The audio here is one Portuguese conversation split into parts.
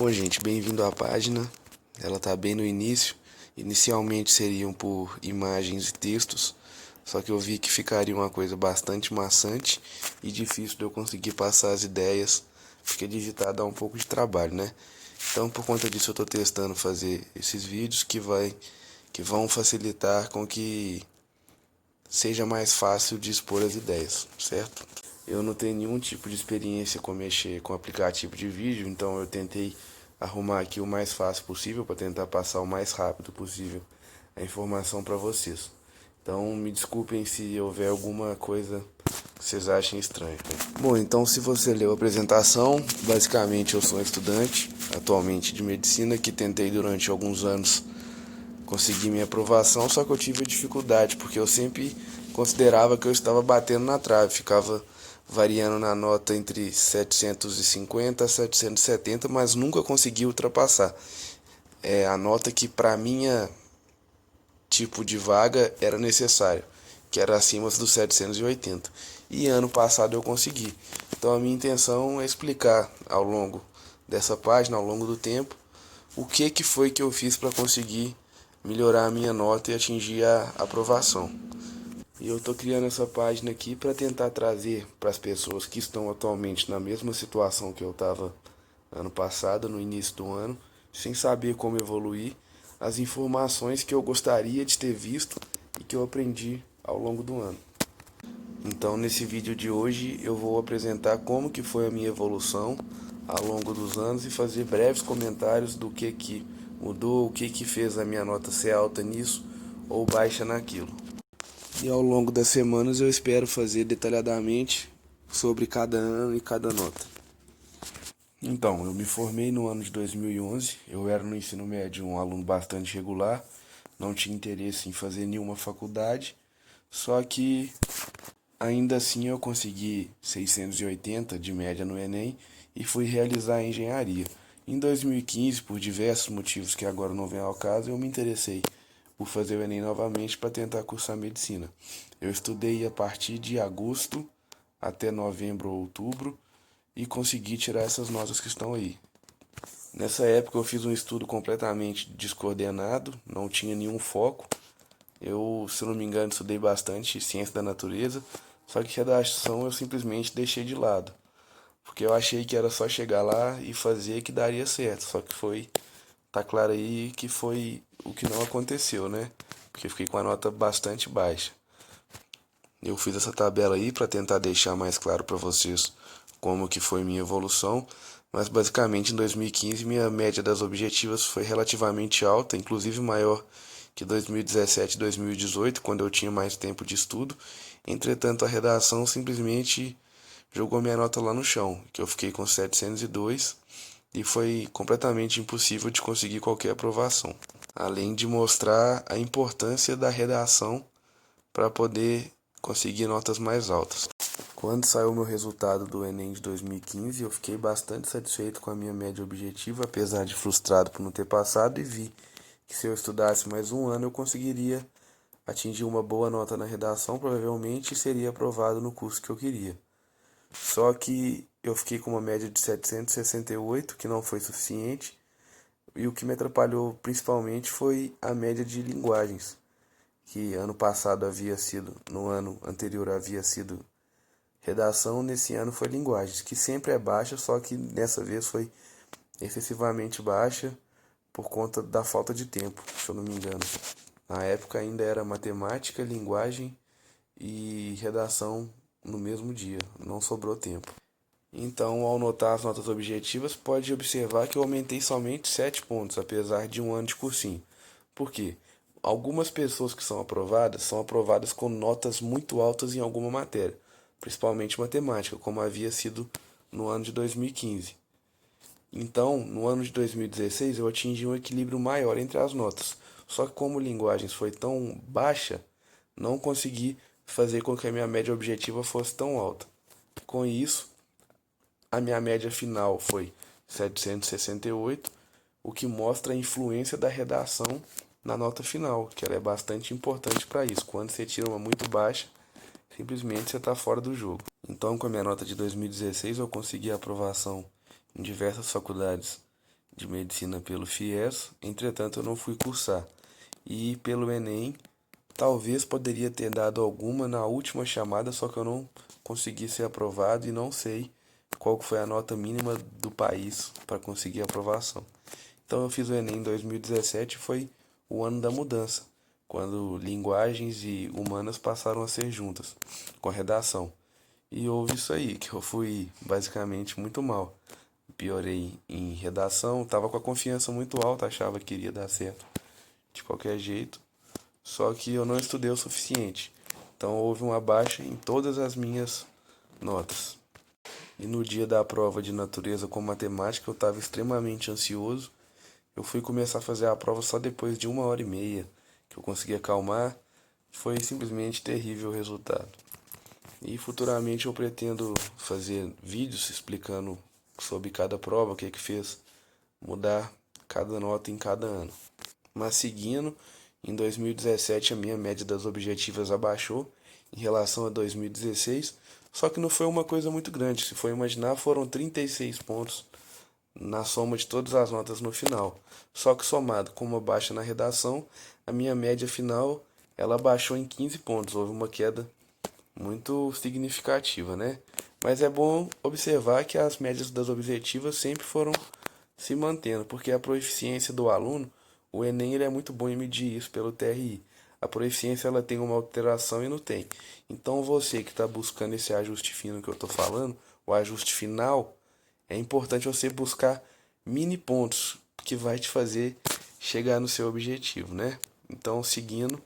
Bom, gente, bem-vindo à página. Ela tá bem no início. Inicialmente seriam por imagens e textos, só que eu vi que ficaria uma coisa bastante maçante e difícil de eu conseguir passar as ideias, porque digitar dá um pouco de trabalho, né? Então, por conta disso, eu tô testando fazer esses vídeos que vão facilitar com que seja mais fácil de expor as ideias, certo? Eu não tenho nenhum tipo de experiência com mexer com aplicativo de vídeo, então eu tentei arrumar aqui o mais fácil possível para tentar passar o mais rápido possível a informação para vocês. Então me desculpem se houver alguma coisa que vocês achem estranho. Bom, então se você leu a apresentação, basicamente eu sou um estudante atualmente de medicina que tentei durante alguns anos consegui minha aprovação, só que eu tive dificuldade, porque eu sempre considerava que eu estava batendo na trave, ficava variando na nota entre 750 a 770, mas nunca consegui ultrapassar. A nota que para minha tipo de vaga era necessário, que era acima dos 780. E ano passado eu consegui. Então a minha intenção é explicar ao longo dessa página, ao longo do tempo, o que foi que eu fiz para conseguir melhorar a minha nota e atingir a aprovação. E eu estou criando essa página aqui para tentar trazer para as pessoas que estão atualmente na mesma situação que eu estava ano passado, no início do ano, sem saber como evoluir, as informações que eu gostaria de ter visto e que eu aprendi ao longo do ano. Então, nesse vídeo de hoje, eu vou apresentar como que foi a minha evolução ao longo dos anos e fazer breves comentários do que mudou, o que fez a minha nota ser alta nisso ou baixa naquilo. E ao longo das semanas eu espero fazer detalhadamente sobre cada ano e cada nota. Então, eu me formei no ano de 2011, eu era no ensino médio um aluno bastante regular, não tinha interesse em fazer nenhuma faculdade, só que ainda assim eu consegui 680 de média no Enem e fui realizar a engenharia. Em 2015, por diversos motivos que agora não vem ao caso, eu me interessei por fazer o Enem novamente para tentar cursar medicina. Eu estudei a partir de agosto até novembro ou outubro e consegui tirar essas notas que estão aí. Nessa época eu fiz um estudo completamente descoordenado, não tinha nenhum foco. Eu, se não me engano, estudei bastante ciência da natureza, só que redação eu simplesmente deixei de lado, porque eu achei que era só chegar lá e fazer que daria certo, só que tá claro aí que foi o que não aconteceu, né? Porque eu fiquei com a nota bastante baixa. Eu fiz essa tabela aí para tentar deixar mais claro para vocês como que foi minha evolução, mas basicamente em 2015 minha média das objetivas foi relativamente alta, inclusive maior que 2017 e 2018, quando eu tinha mais tempo de estudo. Entretanto, a redação simplesmente jogou minha nota lá no chão, que eu fiquei com 702 e foi completamente impossível de conseguir qualquer aprovação. Além de mostrar a importância da redação para poder conseguir notas mais altas. Quando saiu o meu resultado do Enem de 2015, eu fiquei bastante satisfeito com a minha média objetiva, apesar de frustrado por não ter passado, e vi que se eu estudasse mais um ano eu conseguiria atingir uma boa nota na redação, provavelmente seria aprovado no curso que eu queria. Só que eu fiquei com uma média de 768, que não foi suficiente, e o que me atrapalhou principalmente foi a média de linguagens, que ano passado havia sido, no ano anterior havia sido redação, nesse ano foi linguagens, que sempre é baixa, só que dessa vez foi excessivamente baixa por conta da falta de tempo, se eu não me engano. Na época ainda era matemática, linguagem e redação no mesmo dia, não sobrou tempo. Então, ao notar as notas objetivas, pode observar que eu aumentei somente 7 pontos, apesar de um ano de cursinho. Por quê? Algumas pessoas que são aprovadas com notas muito altas em alguma matéria, principalmente matemática, como havia sido no ano de 2015. Então, no ano de 2016, eu atingi um equilíbrio maior entre as notas. Só que como linguagens foi tão baixa, não consegui fazer com que a minha média objetiva fosse tão alta. Com isso, a minha média final foi 768, o que mostra a influência da redação na nota final, que ela é bastante importante para isso. Quando você tira uma muito baixa, simplesmente você está fora do jogo. Então, com a minha nota de 2016, eu consegui a aprovação em diversas faculdades de medicina pelo FIES, entretanto eu não fui cursar. E pelo Enem, talvez poderia ter dado alguma na última chamada, só que eu não consegui ser aprovado e não sei qual foi a nota mínima do país para conseguir a aprovação. Então eu fiz o Enem em 2017, foi o ano da mudança, quando linguagens e humanas passaram a ser juntas, com a redação. E houve isso aí, que eu fui basicamente muito mal. Piorei em redação, tava com a confiança muito alta, achava que iria dar certo de qualquer jeito, só que eu não estudei o suficiente. Então houve uma baixa em todas as minhas notas. E no dia da prova de natureza com matemática eu estava extremamente ansioso. Eu fui começar a fazer a prova só depois de 1 hora e meia, que eu consegui acalmar. Foi simplesmente terrível o resultado. E futuramente eu pretendo fazer vídeos explicando sobre cada prova, o que fez mudar cada nota em cada ano. Mas seguindo, em 2017 a minha média das objetivas abaixou em relação a 2016, só que não foi uma coisa muito grande. Se for imaginar, foram 36 pontos na soma de todas as notas no final. Só que somado com uma baixa na redação, a minha média final ela baixou em 15 pontos. Houve uma queda muito significativa, né? Mas é bom observar que as médias das objetivas sempre foram se mantendo, porque a proficiência do aluno, o Enem ele é muito bom em medir isso pelo TRI. A proficiência ela tem uma alteração e não tem. Então você que está buscando esse ajuste fino que eu estou falando, o ajuste final, é importante você buscar mini pontos que vai te fazer chegar no seu objetivo, né? Então, seguindo.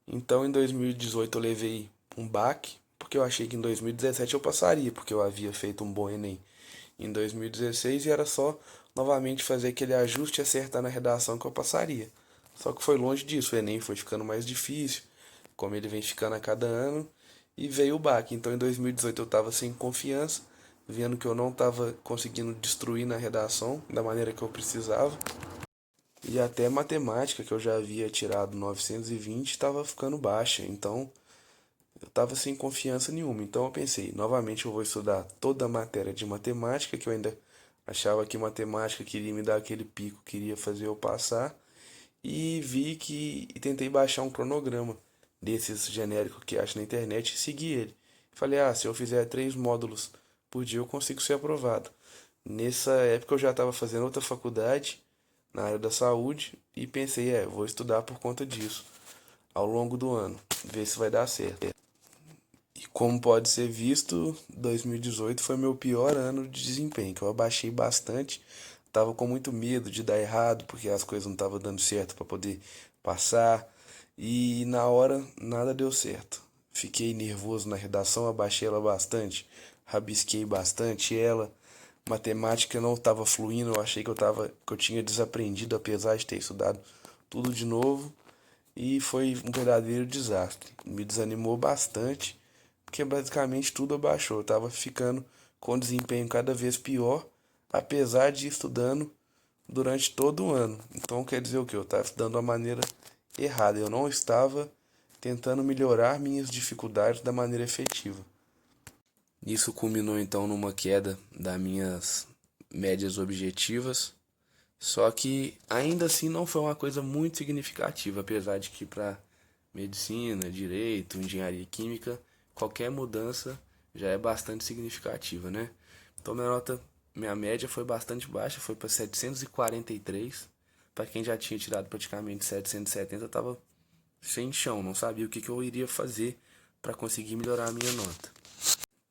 Então, em 2018 eu levei um baque, porque eu achei que em 2017 eu passaria, porque eu havia feito um bom Enem em 2016 e era só novamente fazer aquele ajuste e acertar na redação que eu passaria. Só que foi longe disso, o Enem foi ficando mais difícil, como ele vem ficando a cada ano, e veio o baque. Então em 2018 eu estava sem confiança, vendo que eu não estava conseguindo destruir na redação da maneira que eu precisava. E até matemática, que eu já havia tirado 920, estava ficando baixa. Então eu estava sem confiança nenhuma. Então eu pensei, novamente eu vou estudar toda a matéria de matemática, que eu ainda achava que matemática queria me dar aquele pico, queria fazer eu passar. E vi que e tentei baixar um cronograma desses genéricos que acho na internet e segui ele. Falei, se eu fizer 3 módulos por dia eu consigo ser aprovado. Nessa época eu já estava fazendo outra faculdade na área da saúde e pensei, vou estudar por conta disso ao longo do ano, ver se vai dar certo. E como pode ser visto, 2018 foi meu pior ano de desempenho, que eu abaixei bastante, tava com muito medo de dar errado, porque as coisas não estavam dando certo para poder passar, e na hora nada deu certo. Fiquei nervoso na redação, abaixei ela bastante, rabisquei bastante ela. Matemática não estava fluindo, eu achei que eu tinha desaprendido apesar de ter estudado tudo de novo e foi um verdadeiro desastre. Me desanimou bastante, porque basicamente tudo abaixou. Eu estava ficando com desempenho cada vez pior, apesar de ir estudando durante todo o ano. Então quer dizer o que? Eu estava estudando da maneira errada. Eu não estava tentando melhorar minhas dificuldades da maneira efetiva. Isso culminou então numa queda das minhas médias objetivas, só que ainda assim não foi uma coisa muito significativa, apesar de que para medicina, direito, engenharia química, qualquer mudança já é bastante significativa, né? Então minha média foi bastante baixa, foi para 743. Para quem já tinha tirado praticamente 770, eu estava sem chão, não sabia o que eu iria fazer para conseguir melhorar a minha nota.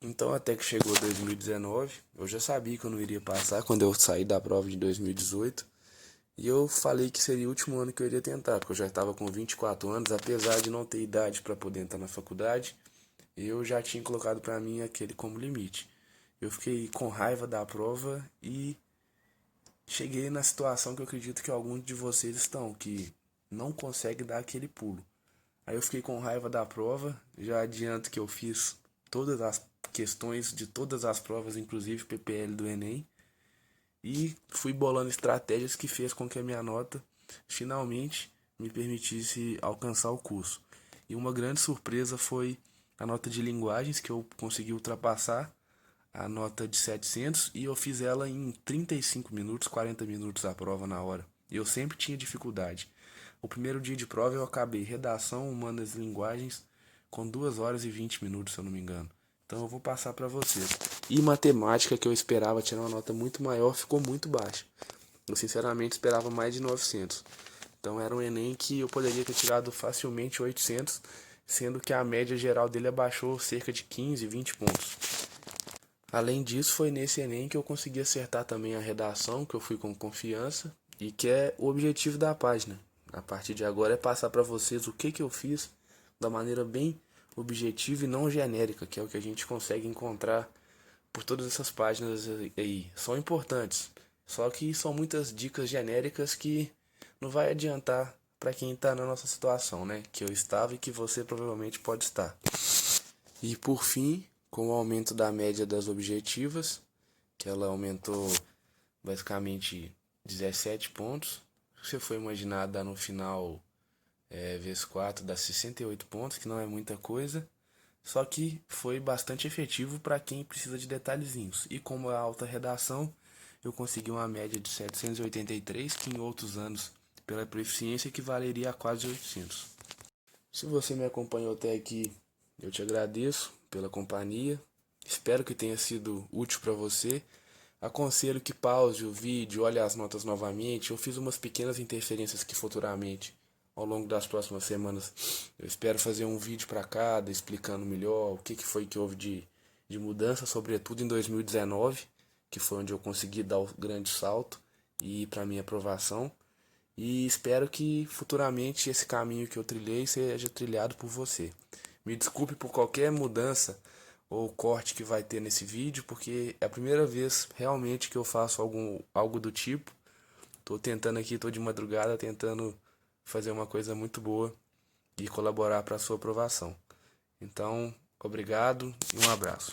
Então até que chegou 2019, eu já sabia que eu não iria passar quando eu saí da prova de 2018. E eu falei que seria o último ano que eu iria tentar, porque eu já estava com 24 anos, apesar de não ter idade para poder entrar na faculdade, eu já tinha colocado para mim aquele como limite. Eu fiquei com raiva da prova e cheguei na situação que eu acredito que alguns de vocês estão, que não consegue dar aquele pulo. Aí eu fiquei com raiva da prova, já adianto que eu fiz todas as questões de todas as provas, inclusive PPL do Enem, e fui bolando estratégias que fez com que a minha nota finalmente me permitisse alcançar o curso. E uma grande surpresa foi a nota de linguagens, que eu consegui ultrapassar a nota de 700 e eu fiz ela em 35 minutos, 40 minutos a prova na hora. E eu sempre tinha dificuldade. O primeiro dia de prova eu acabei redação, humanas e linguagens com 2 horas e 20 minutos, se eu não me engano. Então eu vou passar para vocês. E matemática, que eu esperava tirar uma nota muito maior, ficou muito baixa. Eu sinceramente esperava mais de 900. Então era um Enem que eu poderia ter tirado facilmente 800, sendo que a média geral dele abaixou cerca de 15, 20 pontos. Além disso, foi nesse Enem que eu consegui acertar também a redação, que eu fui com confiança, e que é o objetivo da página. A partir de agora é passar para vocês o que eu fiz da maneira bem objetiva e não genérica, que é o que a gente consegue encontrar por todas essas páginas aí. São importantes, só que são muitas dicas genéricas que não vai adiantar para quem está na nossa situação, né? Que eu estava e que você provavelmente pode estar. E por fim, com o aumento da média das objetivas, que ela aumentou basicamente 17 pontos. Se você for imaginar, dá no final vezes 4 dá 68 pontos, que não é muita coisa. Só que foi bastante efetivo para quem precisa de detalhezinhos. E como é alta redação, eu consegui uma média de 783, que em outros anos, pela proficiência, equivaleria a quase 800. Se você me acompanhou até aqui, eu te agradeço pela companhia. Espero que tenha sido útil para você. Aconselho que pause o vídeo, olhe as notas novamente. Eu fiz umas pequenas interferências que futuramente, ao longo das próximas semanas, eu espero fazer um vídeo para cada, explicando melhor o que foi que houve de mudança, sobretudo em 2019, que foi onde eu consegui dar o grande salto e ir para minha aprovação. E espero que futuramente esse caminho que eu trilhei seja trilhado por você. Me desculpe por qualquer mudança ou corte que vai ter nesse vídeo, porque é a primeira vez realmente que eu faço algo do tipo. Tô tentando aqui, tô de madrugada tentando fazer uma coisa muito boa e colaborar para a sua aprovação. Então, obrigado e um abraço.